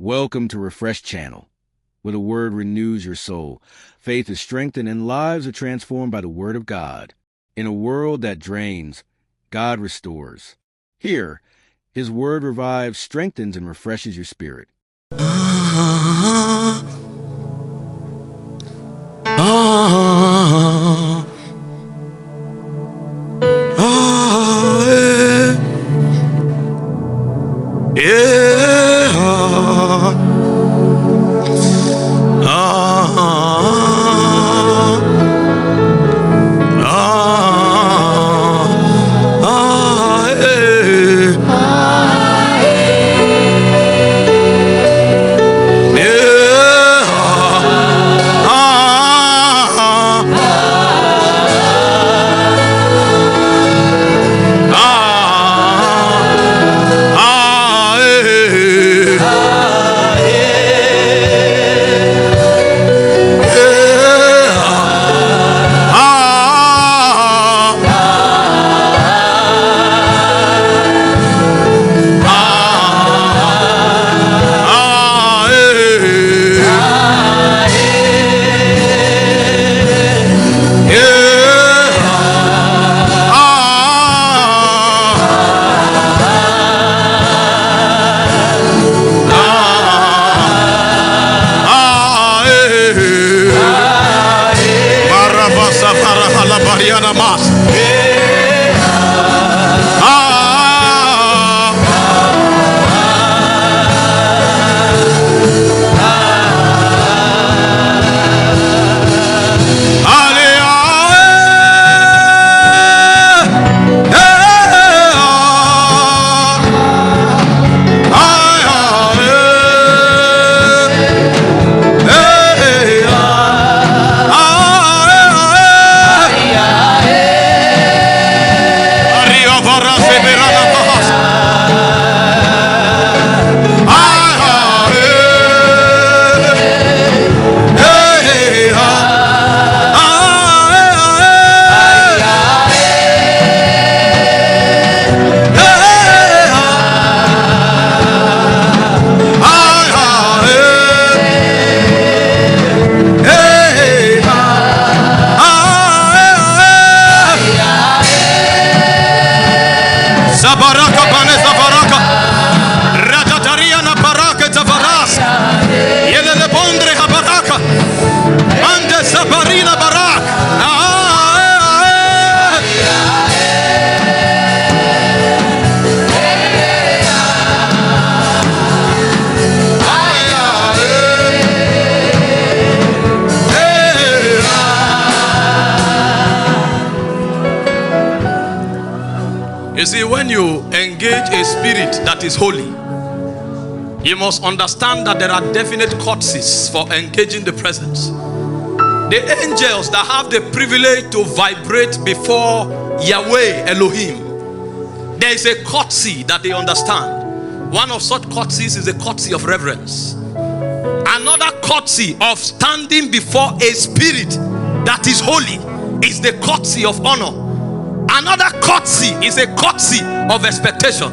Welcome to Refresh Channel, where the Word renews your soul. Faith is strengthened and lives are transformed by the Word of God. In a world that drains, God restores. Here, His Word revives, strengthens, and refreshes your spirit. You see, when you engage a spirit that is holy, you must understand that there are definite courtesies for engaging the presence. The angels that have the privilege to vibrate before Yahweh Elohim, there is a courtesy that they understand. One of such courtesies is a courtesy of reverence. Another courtesy of standing before a spirit that is holy is the courtesy of honor. Another courtesy is a courtesy of expectation.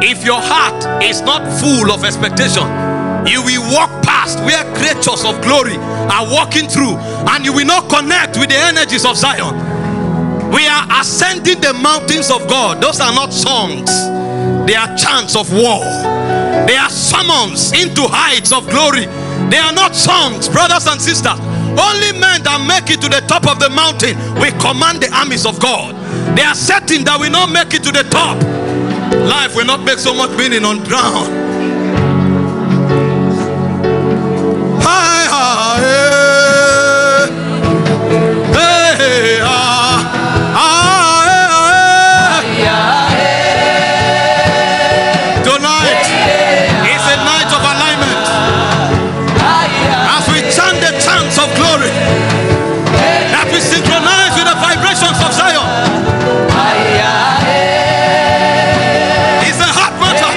If your heart is not full of expectation, you will walk past where creatures of glory are walking through, and you will not connect with the energies of Zion. We are ascending the mountains of God. Those are not songs, they are chants of war. They are summons into heights of glory. They are not songs, brothers and sisters. Only men that make it to the top of the mountain will command the armies of God. They are certain that we not make it to the top. Life will not make so much meaning on ground. Tonight is a night of alignment. As we chant the chants of glory, that we synchronize with the vibrations of Zion. It's a hot matter.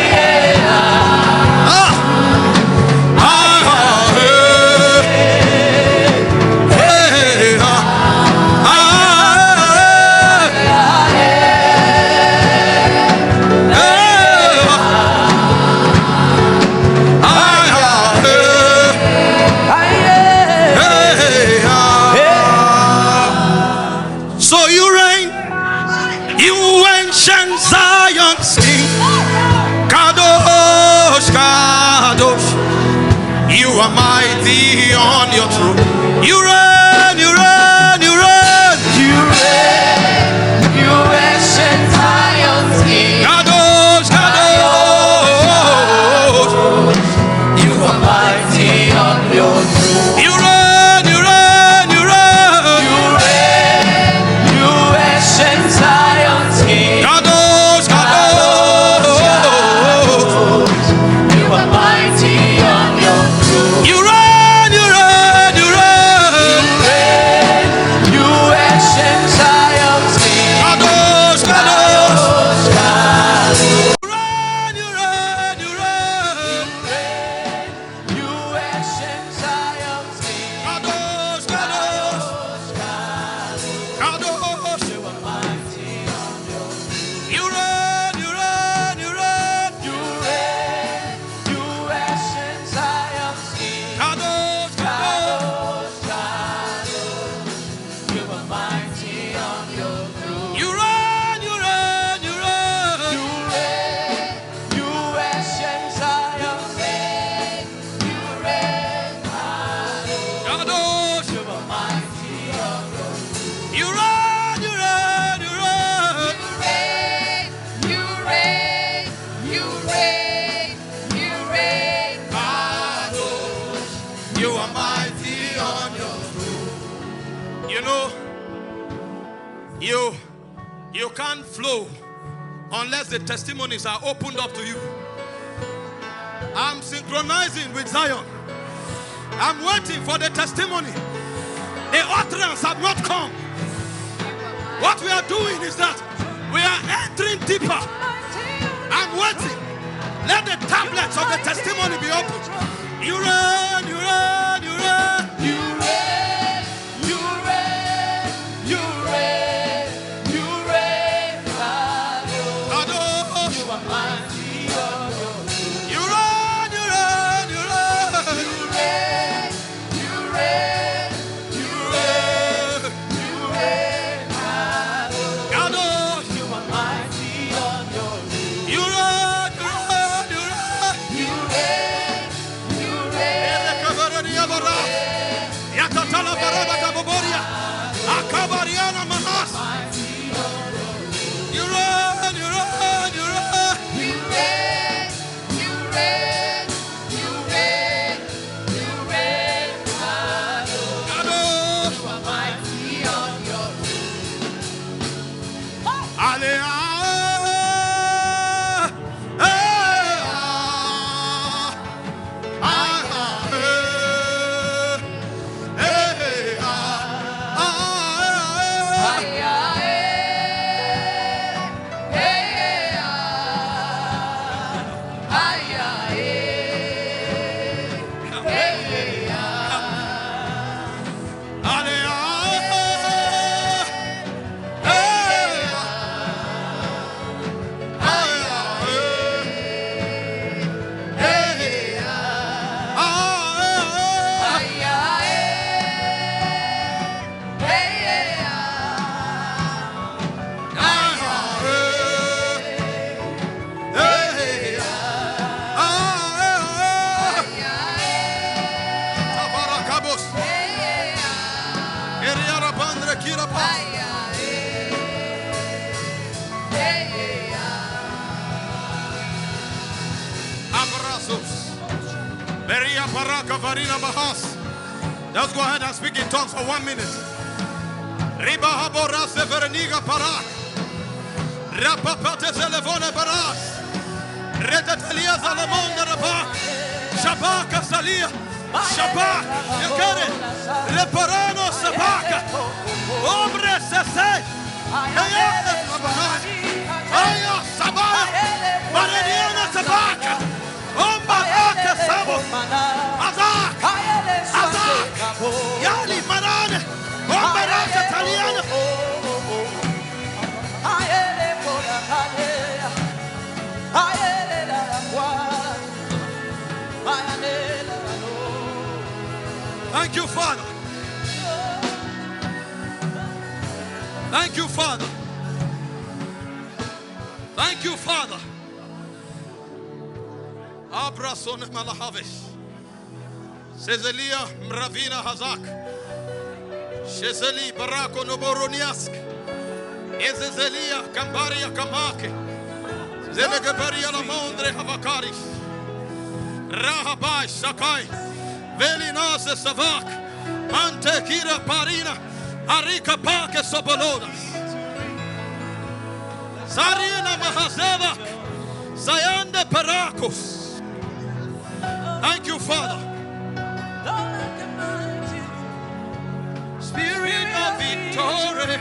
You can't flow unless the testimonies are opened up to you. I'm synchronizing with Zion. I'm waiting for the testimony. The utterance have not come. What we are doing is that we are entering deeper. I'm waiting. Let the tablets of the testimony be opened. You reign, you reign, you reign. You reign, you reign, you reign, you reign. You are mighty. You reign, you reign, you reign. You reign, you reign, you reign. You are mighty on your throne. You reign, you reign, you reign. You reign, you reign. Yatatala baraba kaboboria. Akabariana mahas. You reign, you reign, you reign. You reign, you reign, you reign, you reign. You are mighty on your throne. Alleluia. Let's go ahead and speak in tongues for 1 minute. Riba habora severeniga parak. Rapapate telefone parak. Retatelia zalemon de rabak. Shabaka salia. Shabak. You get it? Reparano sabaka. Ombre sese. Ayah sabak. Ayah sabak. Mareniana sabaka. Ombaraka sabo. Azak. Azak. Yali marane. Ombaraka taliana. Thank you, Father. Thank you, Father. Thank you, Father. Abrasone malahaves. Sezelia mravina hazak. Shezeli barako noboroniask. Ezezelia kambaria kamake. Zelegabaria la mondre havakaris. Rahabai sakai. Velinase savak. Mante kira parina. Arika pake sobolodas. Sarina mahazeva. Sayande parakos. Thank you, Father. Spirit of victory,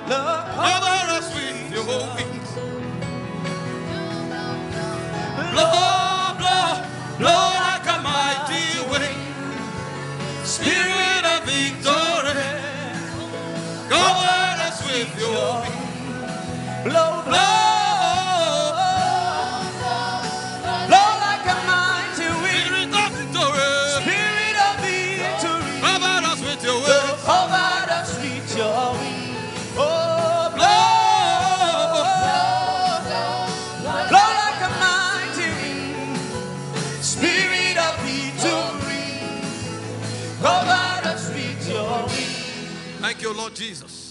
cover us with your wings. Blow, blow, blow like a mighty wind. Spirit of victory, cover us with your wings. Blow, blow. Thank you, Lord Jesus.